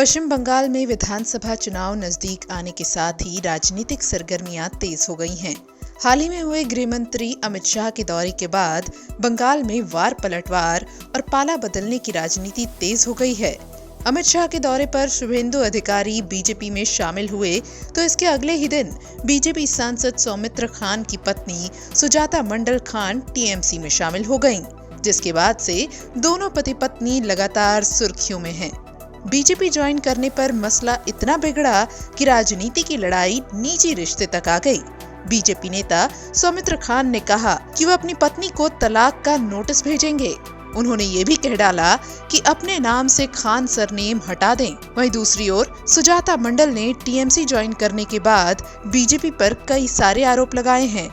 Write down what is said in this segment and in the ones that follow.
पश्चिम बंगाल में विधानसभा चुनाव नजदीक आने के साथ ही राजनीतिक सरगर्मियां तेज हो गई हैं। हाल ही में हुए गृह मंत्री अमित शाह के दौरे के बाद बंगाल में वार पलटवार और पाला बदलने की राजनीति तेज हो गई है। अमित शाह के दौरे पर शुभेंदु अधिकारी बीजेपी में शामिल हुए तो इसके अगले ही दिन बीजेपी सांसद सौमित्र खान की पत्नी सुजाता मंडल खान टीएमसी में शामिल हो गईं, जिसके बाद से दोनों पति पत्नी लगातार सुर्खियों में हैं। बीजेपी ज्वाइन करने पर मसला इतना बिगड़ा कि राजनीति की लड़ाई निजी रिश्ते तक आ गई। बीजेपी नेता सौमित्र खान ने कहा कि वो अपनी पत्नी को तलाक का नोटिस भेजेंगे। उन्होंने ये भी कह डाला कि अपने नाम से खान सरनेम हटा दें। वहीं दूसरी ओर सुजाता मंडल ने टीएमसी ज्वाइन करने के बाद बीजेपी पर कई सारे आरोप लगाए हैं।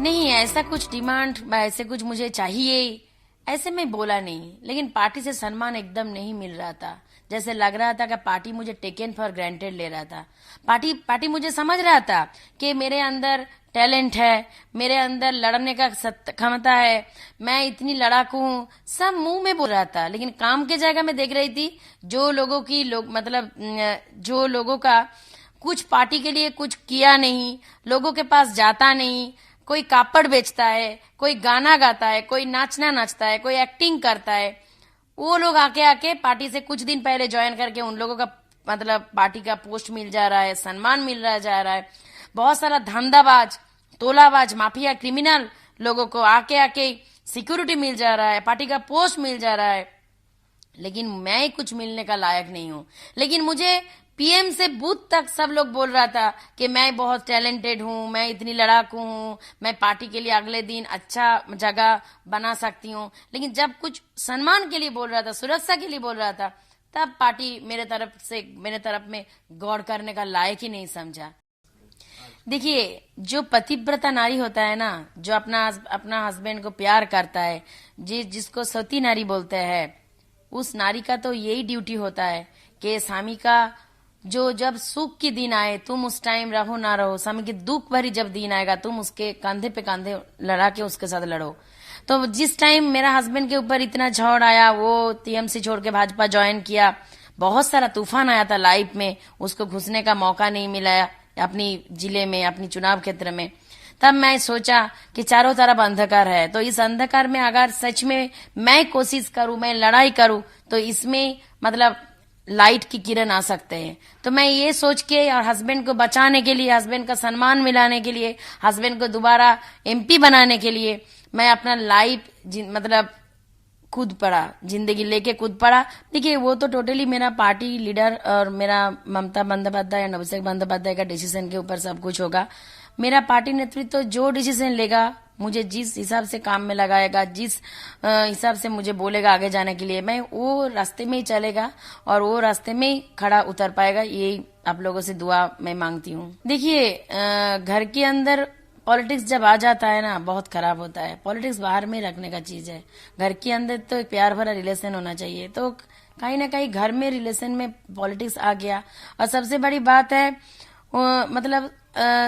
नहीं, ऐसा कुछ डिमांड, ऐसे कुछ मुझे चाहिए, ऐसे मैं बोला नहीं। लेकिन पार्टी से सम्मान एकदम नहीं मिल रहा था। जैसे लग रहा था कि पार्टी मुझे टेकन फॉर ग्रांटेड ले रहा था। पार्टी मुझे समझ रहा था कि मेरे अंदर टैलेंट है, मेरे अंदर लड़ने का क्षमता है, मैं इतनी लड़ाकू हूँ, सब मुंह में बोल रहा था। लेकिन काम के जगह में देख रही थी जो लोगों का कुछ पार्टी के लिए कुछ किया नहीं, लोगों के पास जाता नहीं, कोई कापड़ बेचता है, कोई गाना गाता है, कोई नाचता है, कोई एक्टिंग करता है, वो लोग आके पार्टी से कुछ दिन पहले ज्वाइन करके उन लोगों का पार्टी का पोस्ट मिल जा रहा है, सम्मान मिल जा रहा है। बहुत सारा धंधाबाज, तोलाबाज, माफिया, क्रिमिनल लोगों को आके सिक्योरिटी मिल जा रहा है, पार्टी का पोस्ट मिल जा रहा है। लेकिन मैं कुछ मिलने का लायक नहीं हूँ। लेकिन मुझे पीएम से बूथ तक सब लोग बोल रहा था कि मैं बहुत टैलेंटेड हूँ, मैं इतनी लड़ाकू हूँ, मैं पार्टी के लिए अगले दिन अच्छा जगह बना सकती हूँ। लेकिन जब कुछ सम्मान के लिए बोल रहा था, सुरक्षा के लिए बोल रहा था, तब पार्टी मेरे तरफ में गौर करने का लायक ही नहीं समझा। देखिए, जो पतिव्रता नारी होता है ना, जो अपना हस्बैंड को प्यार करता है, जिसको सती नारी बोलते हैं, उस नारी का तो यही ड्यूटी होता है कि स्वामी का जब सुख की दिन आए तुम उस टाइम रहो ना रहो, स्वामी की दुख भरी जब दिन आएगा तुम उसके कंधे पे कंधे लड़ा के उसके साथ लड़ो। तो जिस टाइम मेरा हस्बैंड के ऊपर इतना झड़ आया, वो टीएमसी छोड़ के भाजपा ज्वाइन किया, बहुत सारा तूफान आया था लाइफ में, उसको घुसने का मौका नहीं मिला अपनी जिले में, अपनी चुनाव क्षेत्र में। तब मैं सोचा कि चारों तरफ अंधकार है, तो इस अंधकार में अगर सच में मैं कोशिश करूं, मैं लड़ाई करूं, तो इसमें लाइट की किरण आ सकते हैं। तो मैं ये सोच के और हस्बैंड को बचाने के लिए, हस्बैंड का सम्मान मिलाने के लिए, हस्बैंड को दोबारा एमपी बनाने के लिए मैं अपना लाइफ कूद पड़ा, जिंदगी लेके कूद पड़ा। देखिए, वो तो टोटली मेरा पार्टी लीडर और मेरा ममता बंदोपाध्याय या अभिषेक बंदोपाध्याय का डिसीजन के ऊपर सब कुछ होगा। मेरा पार्टी नेतृत्व जो डिसीजन लेगा, मुझे जिस हिसाब से काम में लगाएगा, जिस हिसाब से मुझे बोलेगा आगे जाने के लिए, मैं वो रास्ते में ही चलेगा और वो रास्ते में ही खड़ा उतर पाएगा। यही आप लोगों से दुआ मैं मांगती हूँ। देखिए, घर के अंदर पॉलिटिक्स जब आ जाता है ना, बहुत खराब होता है। पॉलिटिक्स बाहर में रखने का चीज है। घर के अंदर तो एक प्यार भरा रिलेशन होना चाहिए। तो कहीं ना कहीं घर में रिलेशन में पॉलिटिक्स आ गया। और सबसे बड़ी बात है,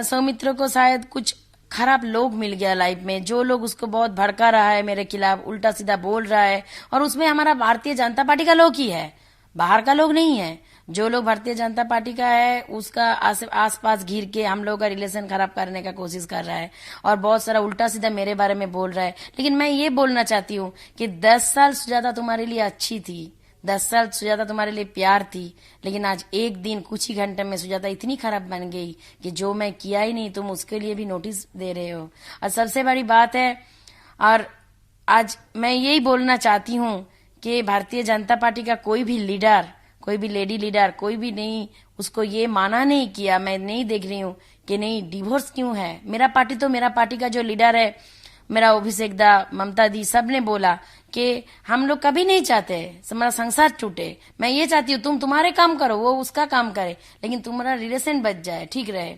सौमित्र को शायद कुछ खराब लोग मिल गया लाइफ में, जो लोग उसको बहुत भड़का रहा है, मेरे खिलाफ उल्टा सीधा बोल रहा है। और उसमें हमारा भारतीय जनता पार्टी का लोग ही है, बाहर का लोग नहीं है। जो लोग भारतीय जनता पार्टी का है, उसका आसपास घिर के हम लोग का रिलेशन खराब करने का कोशिश कर रहा है और बहुत सारा उल्टा सीधा मेरे बारे में बोल रहा है। लेकिन मैं ये बोलना चाहती हूँ कि 10 साल सुजाता तुम्हारे लिए अच्छी थी, 10 साल सुजाता तुम्हारे लिए प्यार थी। लेकिन आज एक दिन, कुछ ही घंटे में सुजाता इतनी खराब बन गई कि जो मैं किया ही नहीं, तुम उसके लिए भी नोटिस दे रहे हो। और सबसे बड़ी बात है, और आज मैं यही बोलना चाहती हूँ कि भारतीय जनता पार्टी का कोई भी लीडर, कोई भी लेडी लीडर, कोई भी नहीं उसको ये माना नहीं किया। मैं नहीं देख रही हूँ कि नहीं डिवोर्स क्यों है। मेरा पार्टी का जो लीडर है, मेरा अभिषेक दा, ममता दी, सब ने बोला कि हम लोग कभी नहीं चाहते हमारा संसार टूटे। मैं ये चाहती हूँ तुम तुम्हारे काम करो, वो उसका काम करे, लेकिन तुम्हारा रिलेशन बच जाए, ठीक रहे।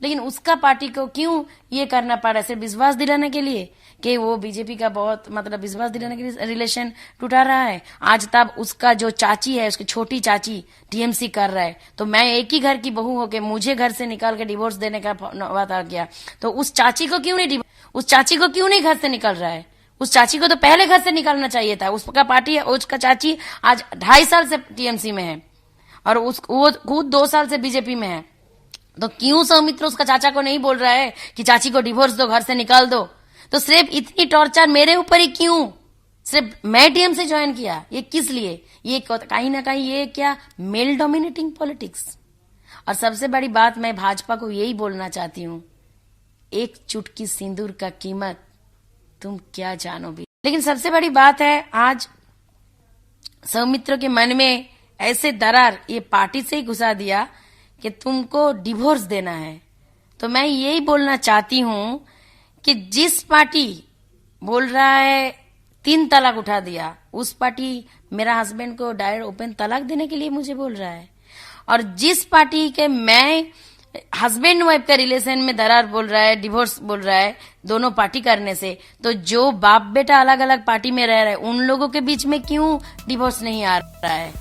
लेकिन उसका पार्टी को क्यों ये करना पड़ा? सिर्फ विश्वास दिलाने के लिए कि वो बीजेपी का बहुत विश्वास दिलाने के लिए रिलेशन टूटा रहा है। आज तब उसका जो चाची है, उसकी छोटी चाची टीएमसी कर रहा है, तो मैं एक ही घर की बहू होके मुझे घर से निकाल के डिवोर्स देने का बात आ गया। तो उस चाची को क्यों नहीं घर से निकल रहा है? उस चाची को तो पहले घर से निकालना चाहिए था। उसका पार्टी है, उसका चाची आज 2.5 साल से टीएमसी में है और वो खुद 2 साल से बीजेपी में है, तो क्यों सौमित्र उसका चाचा को नहीं बोल रहा है कि चाची को डिवोर्स दो, घर से निकाल दो? तो सिर्फ इतनी टॉर्चर मेरे ऊपर ही क्यों? सिर्फ मैं टीएमसी ज्वाइन किया, ये किस लिए? ये कहीं ना कहीं ये क्या मेल डोमिनेटिंग पॉलिटिक्स। और सबसे बड़ी बात मैं भाजपा को यही बोलना चाहती हूं, एक चुटकी सिंदूर का कीमत तुम क्या जानो भी। लेकिन सबसे बड़ी बात है, आज सौमित्र के मन में ऐसे दरार ये पार्टी से ही घुसा दिया कि तुमको डिवोर्स देना है। तो मैं यही बोलना चाहती हूं कि जिस पार्टी बोल रहा है 3 तलाक उठा दिया, उस पार्टी मेरा हस्बैंड को डायरेक्ट ओपन तलाक देने के लिए मुझे बोल रहा है। और जिस पार्टी के मैं हस्बैंड वाइफ का रिलेशन में दरार बोल रहा है, डिवोर्स बोल रहा है दोनों पार्टी करने से, तो जो बाप बेटा अलग अलग पार्टी में रह रहे हैं उन लोगों के बीच में क्यों डिवोर्स नहीं आ रहा है?